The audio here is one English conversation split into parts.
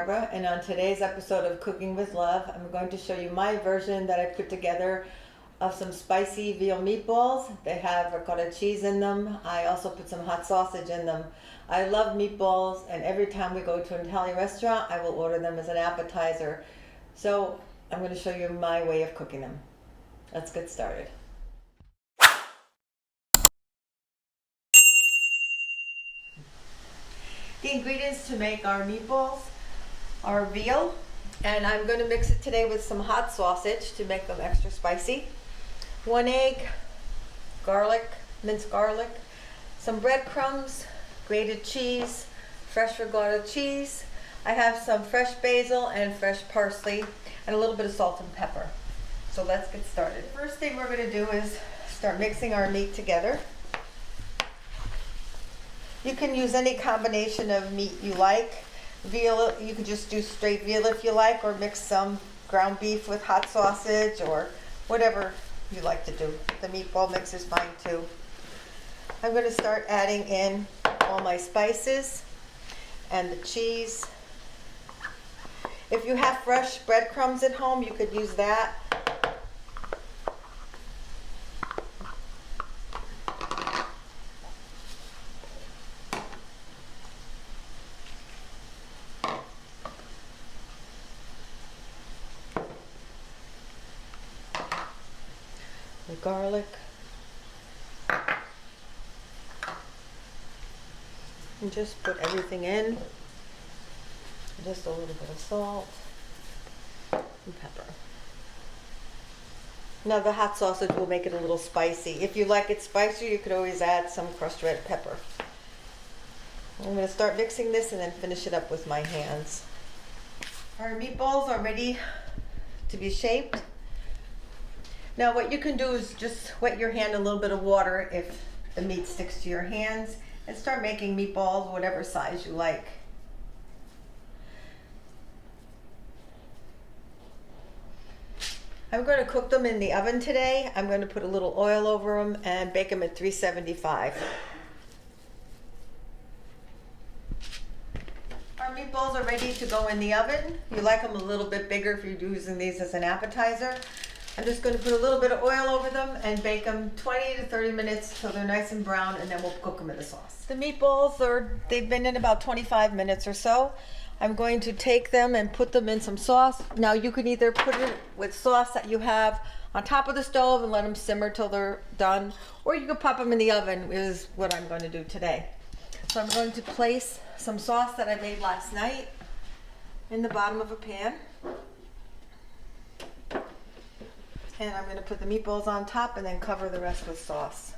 Barbara, and on today's episode of Cooking with Love, I'm going to show you my version that I put together of some spicy veal meatballs. They have ricotta cheese in them. I also put some hot sausage in them. I love meatballs, and every time we go to an Italian restaurant, I will order them as an appetizer. So I'm going to show you my way of cooking them. Let's get started. The ingredients to make our meatballs are veal, and I'm going to mix it today with some hot sausage to make them extra spicy. 1 egg, garlic, minced garlic, some breadcrumbs, grated cheese, fresh ricotta cheese. I have some fresh basil and fresh parsley, and a little bit of salt and pepper. So let's get started. First thing we're going to do is start mixing our meat together. You can use any combination of meat you like. Veal, you can just do straight veal if you like, or mix some ground beef with hot sausage, or whatever you like to do. The meatball mix is fine too. I'm going to start adding in all my spices and the cheese. If you have fresh breadcrumbs at home, you could use that. The garlic, and just put everything in, just a little bit of salt and pepper. Now the hot sausage will make it a little spicy. If you like it spicier, you could always add some crushed red pepper. I'm going to start mixing this and then finish it up with my hands. Our meatballs are ready to be shaped. Now what you can do is just wet your hand in a little bit of water if the meat sticks to your hands, and start making meatballs whatever size you like. I'm going to cook them in the oven today. I'm going to put a little oil over them and bake them at 375. Our meatballs are ready to go in the oven. You like them a little bit bigger if you're using these as an appetizer. I'm just going to put a little bit of oil over them and bake them 20 to 30 minutes till they're nice and brown, and then we'll cook them in the sauce. The meatballs they've been in about 25 minutes or so. I'm going to take them and put them in some sauce. Now you can either put it with sauce that you have on top of the stove and let them simmer till they're done, or you can pop them in the oven, is what I'm going to do today. So I'm going to place some sauce that I made last night in the bottom of a pan. And I'm going to put the meatballs on top and then cover the rest with sauce.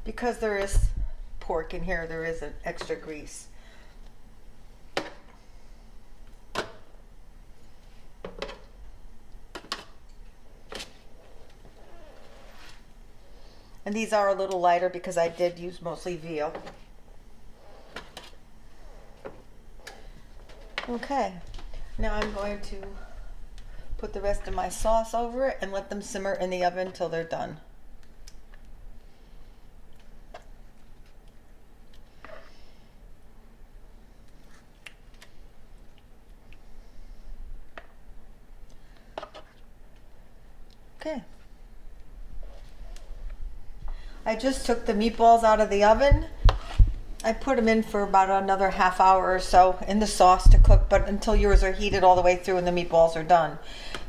Because there is pork in here, there is an extra grease. And these are a little lighter because I did use mostly veal. Okay, now I'm going to put the rest of my sauce over it and let them simmer in the oven till they're done. Okay. I just took the meatballs out of the oven. I put them in for about another half hour or so in the sauce to cook, but until yours are heated all the way through and the meatballs are done.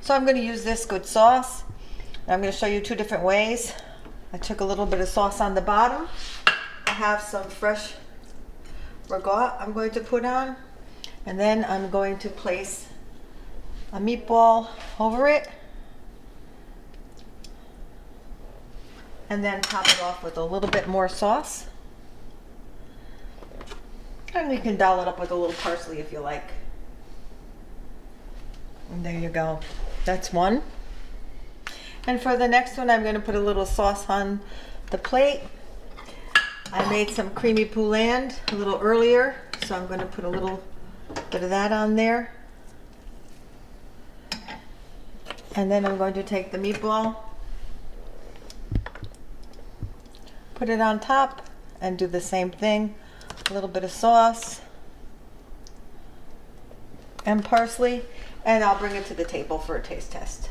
So I'm going to use this good sauce. I'm going to show you two different ways. I took a little bit of sauce on the bottom. I have some fresh ricotta I'm going to put on, and then I'm going to place a meatball over it, and then top it off with a little bit more sauce. And you can doll it up with a little parsley if you like. And there you go. That's one. And for the next one, I'm going to put a little sauce on the plate. I made some creamy poulet a little earlier, so I'm going to put a little bit of that on there. And then I'm going to take the meatball, put it on top, and do the same thing. A little bit of sauce and parsley, and I'll bring it to the table for a taste test.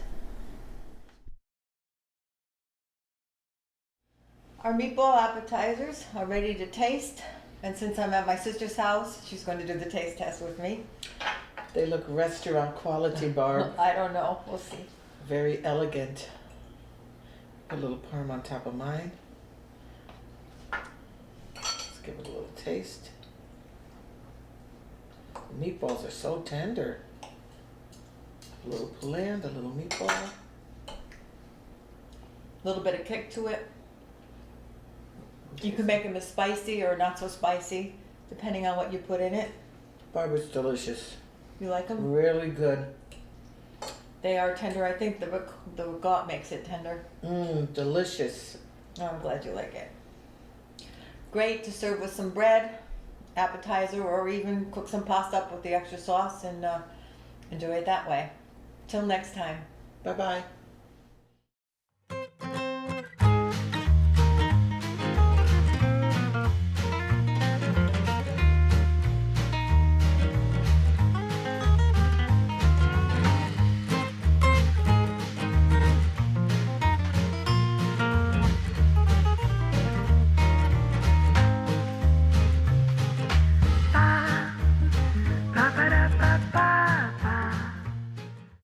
Our meatball appetizers are ready to taste, and since I'm at my sister's house, she's going to do the taste test with me. They look restaurant quality, Barb. I don't know, we'll see. Very elegant. Put a little parm on top of mine. Let's give it a little taste. The meatballs are so tender. A little polenta, a little meatball. A little bit of kick to it. You can make them as spicy or not so spicy, depending on what you put in it. Barb, it's delicious. You like them? Really good. They are tender. I think the ricotta makes it tender. Delicious. Oh, I'm glad you like it. Great to serve with some bread, appetizer, or even cook some pasta up with the extra sauce and enjoy it that way. Till next time. Bye-bye.